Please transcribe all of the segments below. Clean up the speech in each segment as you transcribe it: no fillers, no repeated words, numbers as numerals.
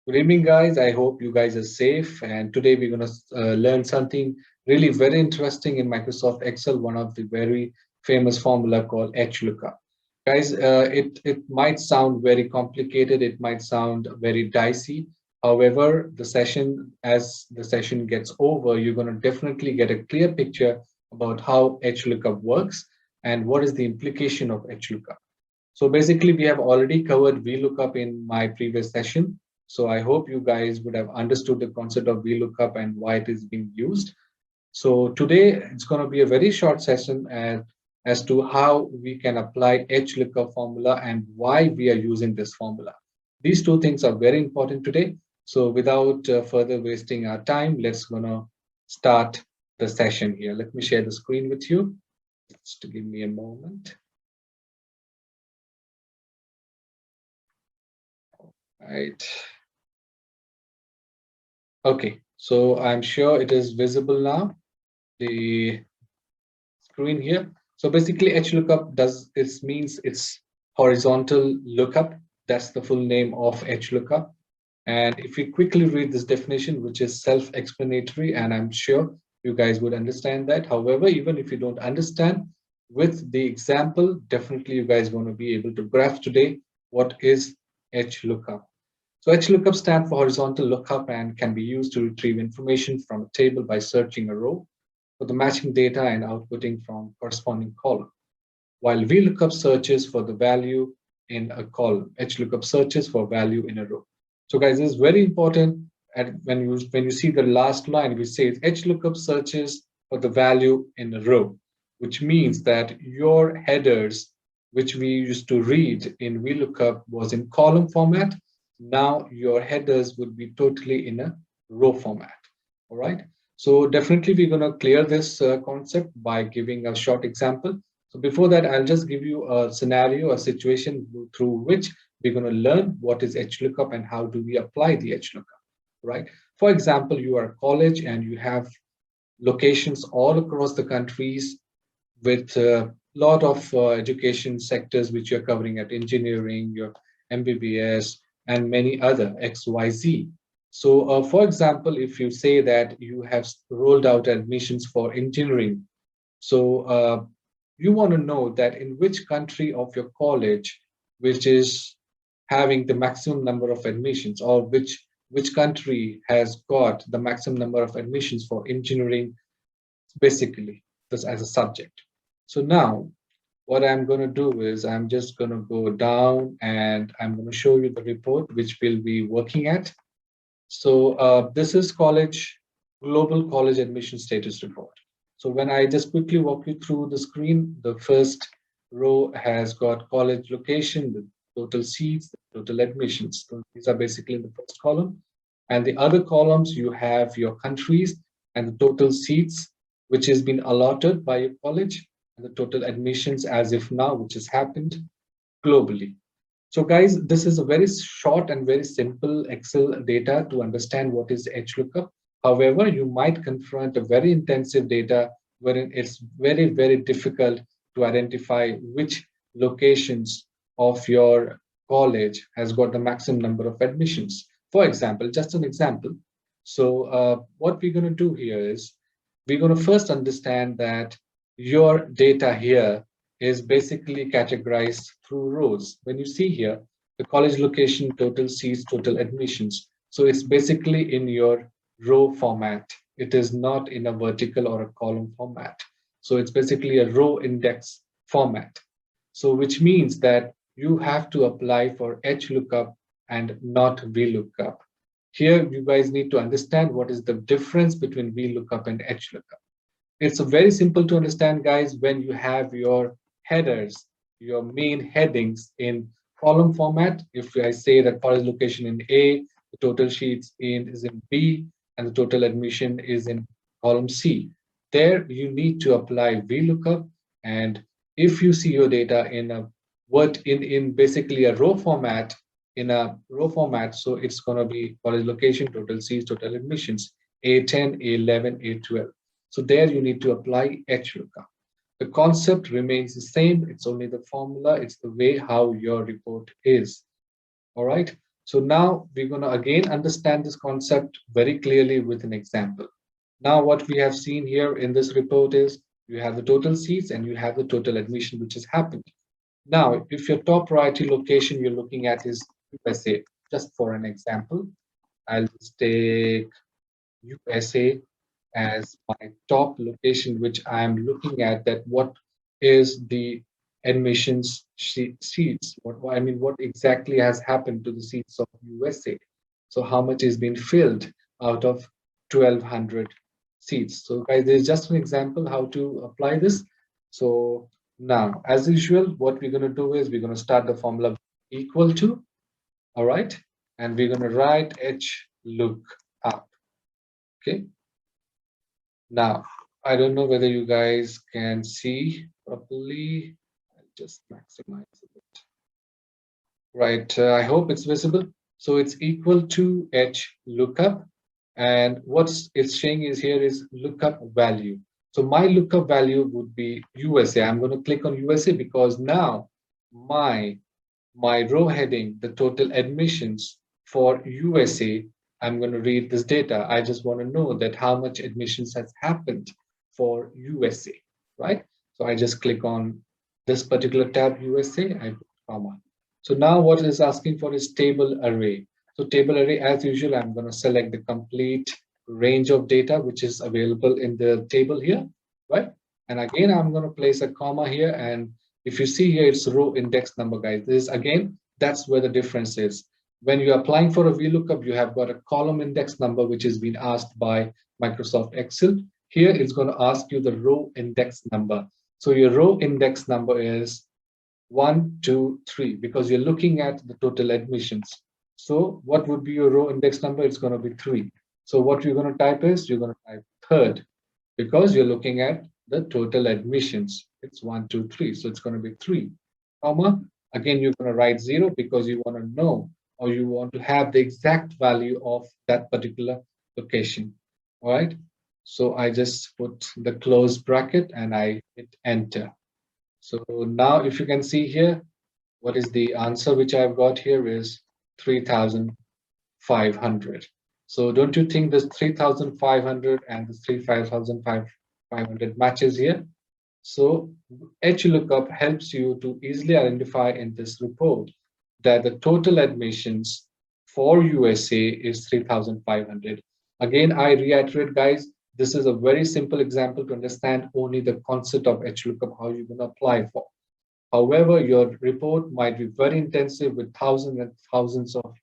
Good evening, guys. I hope you guys are safe. And today we're going to learn something really very interesting in Microsoft Excel, one of the very famous formula called HLOOKUP. Guys, it might sound very complicated. It might sound very dicey. However, as the session gets over, you're going to definitely get a clear picture about how HLOOKUP works and what is the implication of HLOOKUP. So basically, we have already covered VLOOKUP in my previous session. So I hope you guys would have understood the concept of VLOOKUP and why it is being used. So today it's going to be a very short session as to how we can apply HLOOKUP formula and why we are using this formula. These two things are very important today. So without further wasting our time, let's gonna start the session here. Let me share the screen with you. Just give me a moment. Right. Okay, so I'm sure it is visible now, the screen here. So basically HLOOKUP means it's horizontal lookup. That's the full name of HLOOKUP. And if you quickly read this definition, which is self-explanatory, and I'm sure you guys would understand that. However, even if you don't understand, with the example, definitely you guys want to be able to grasp today what is HLOOKUP. So HLOOKUP stands for horizontal lookup and can be used to retrieve information from a table by searching a row for the matching data and outputting from corresponding column. While VLOOKUP searches for the value in a column, HLOOKUP searches for value in a row. So guys, this is very important. And when you see the last line, which says HLOOKUP searches for the value in a row, which means that your headers, which we used to read in VLOOKUP, was in column format. Now your headers would be totally in a row format. All right. So definitely we're going to clear this concept by giving a short example. So before that, I'll just give you a scenario, a situation through which we're going to learn what is HLOOKUP and how do we apply the HLOOKUP, right? For example, you are a college and you have locations all across the countries with a lot of education sectors which you're covering at engineering, your MBBS, and many other XYZ. So, for example, if you say that you have rolled out admissions for engineering, so you want to know that in which country of your college, which is having the maximum number of admissions, or which country has got the maximum number of admissions for engineering, basically, this as a subject. So now what I'm going to do is I'm just going to go down and I'm going to show you the report which we'll be working at. So this is global college admission status report. So when I just quickly walk you through the screen, the first row has got college location, the total seats, the total admissions. So these are basically in the first column. And the other columns, you have your countries and the total seats, which has been allotted by your college, and the total admissions as if now, which has happened globally. So guys, this is a very short and very simple Excel data to understand what is HLOOKUP. However, you might confront a very intensive data wherein it's very, very difficult to identify which locations of your college has got the maximum number of admissions. For example, just an example. So what we're going to do here is we're going to first understand that your data here is basically categorized through rows. When you see here, the college location, total seats, total admissions. So it's basically in your row format. It is not in a vertical or a column format. So it's basically a row index format. So which means that you have to apply for HLOOKUP and not VLOOKUP. Here, you guys need to understand what is the difference between VLOOKUP and HLOOKUP. It's very simple to understand, guys, when you have your headers, your main headings in column format. If I say that college location in A, the total sheets is in B, and the total admission is in column C. There you need to apply VLOOKUP. And if you see your data in a in basically a row format, so it's going to be college location, total seats, total admissions, A10, A11, A12. So there you need to apply HLOOKUP. The concept remains the same. It's only the formula. It's the way how your report is. All right. So now we're going to again understand this concept very clearly with an example. Now what we have seen here in this report is you have the total seats and you have the total admission which has happened. Now, if your top priority location you're looking at is USA, just for an example, I'll just take USA as my top location, which I'm looking at, that what is the admissions seats? I mean, what exactly has happened to the seats of USA? So how much is being filled out of 1,200 seats? So guys, there's just an example how to apply this. So now, as usual, what we're going to do is we're going to start the formula equal to, all right? And we're going to write H look up, okay? Now, I don't know whether you guys can see properly. I'll just maximize it. Right, I hope it's visible. So it's equal to H lookup. And what it's saying is here is lookup value. So my lookup value would be USA. I'm going to click on USA because now my row heading, the total admissions for USA, I'm going to read this data. I just want to know that how much admissions has happened for USA, right? So I just click on this particular tab, USA, I put comma. So now what it is asking for is table array. So table array, as usual, I'm going to select the complete range of data which is available in the table here, right? And again, I'm going to place a comma here, and if you see here, it's row index number, guys. This is again, that's where the difference is. When you're applying for a VLOOKUP, you have got a column index number, which is being asked by Microsoft Excel. Here, it's going to ask you the row index number. So your row index number is 1, 2, 3, because you're looking at the total admissions. So what would be your row index number? It's going to be 3. So what you're going to type is, you're going to type third, because you're looking at the total admissions. It's 1, 2, 3. So it's going to be 3, comma. Again, you're going to write 0 because you want to know, or you want to have the exact value of that particular location. All right. So I just put the close bracket and I hit enter. So now if you can see here, what is the answer which I've got here is 3,500. So don't you think this 3,500 and the 3,500 matches here? So HLOOKUP helps you to easily identify in this report that the total admissions for USA is 3,500. Again, I reiterate, guys, this is a very simple example to understand only the concept of HLOOKUP, how you're going to apply for. However, your report might be very intensive with thousands and thousands of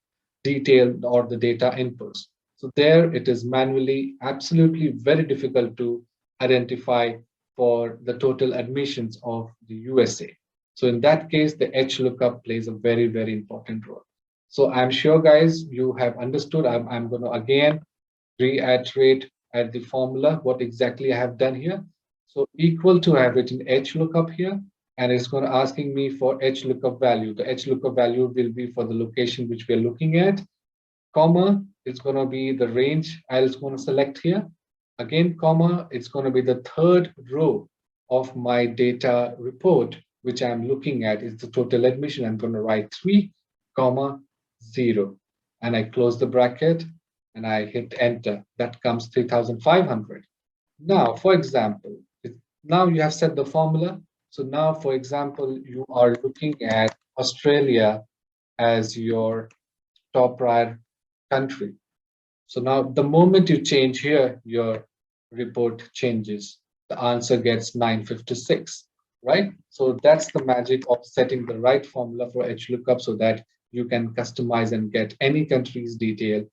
detail or the data inputs. So there it is manually absolutely very difficult to identify for the total admissions of the USA. So in that case, the HLOOKUP plays a very, very important role. So I'm sure, guys, you have understood. I'm going to again reiterate at the formula what exactly I have done here. So equal to, I have written HLOOKUP here, and it's going to asking me for HLOOKUP value. The HLOOKUP value will be for the location which we are looking at, comma, it's going to be the range I was going to select here. Again, comma, it's going to be the third row of my data report, which I'm looking at is the total admission. I'm going to write 3, comma, 0. And I close the bracket and I hit enter. That comes 3,500. Now, for example, now you have set the formula. So now, for example, you are looking at Australia as your top prior country. So now the moment you change here, your report changes. The answer gets 956, right? So that's the magic of setting the right formula for HLOOKUP so that you can customize and get any country's detail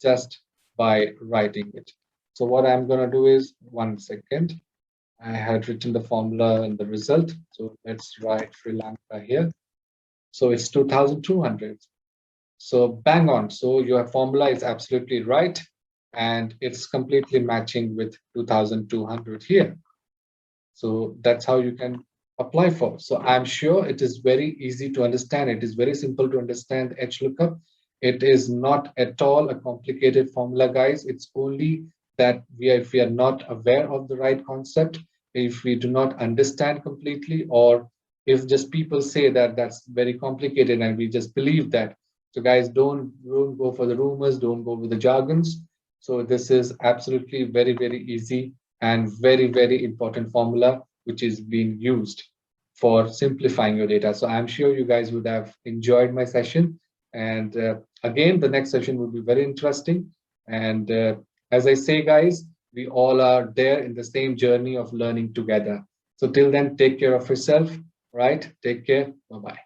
just by writing it. So what I'm going to do is, one second, I had written the formula and the result. So let's write Sri Lanka here. So it's 2,200. So bang on. So your formula is absolutely right. And it's completely matching with 2,200 here. So that's how you can apply for. So I'm sure it is very easy to understand. It is very simple to understand HLOOKUP. It is not at all a complicated formula, guys. It's only that if we are not aware of the right concept, if we do not understand completely, or if just people say that that's very complicated and we just believe that. So guys, don't go for the rumors, don't go with the jargons. So this is absolutely very, very easy and very, very important formula which is being used for simplifying your data. So I'm sure you guys would have enjoyed my session. And again, the next session will be very interesting. And as I say, guys, we all are there in the same journey of learning together. So till then, take care of yourself, right? Take care. Bye bye.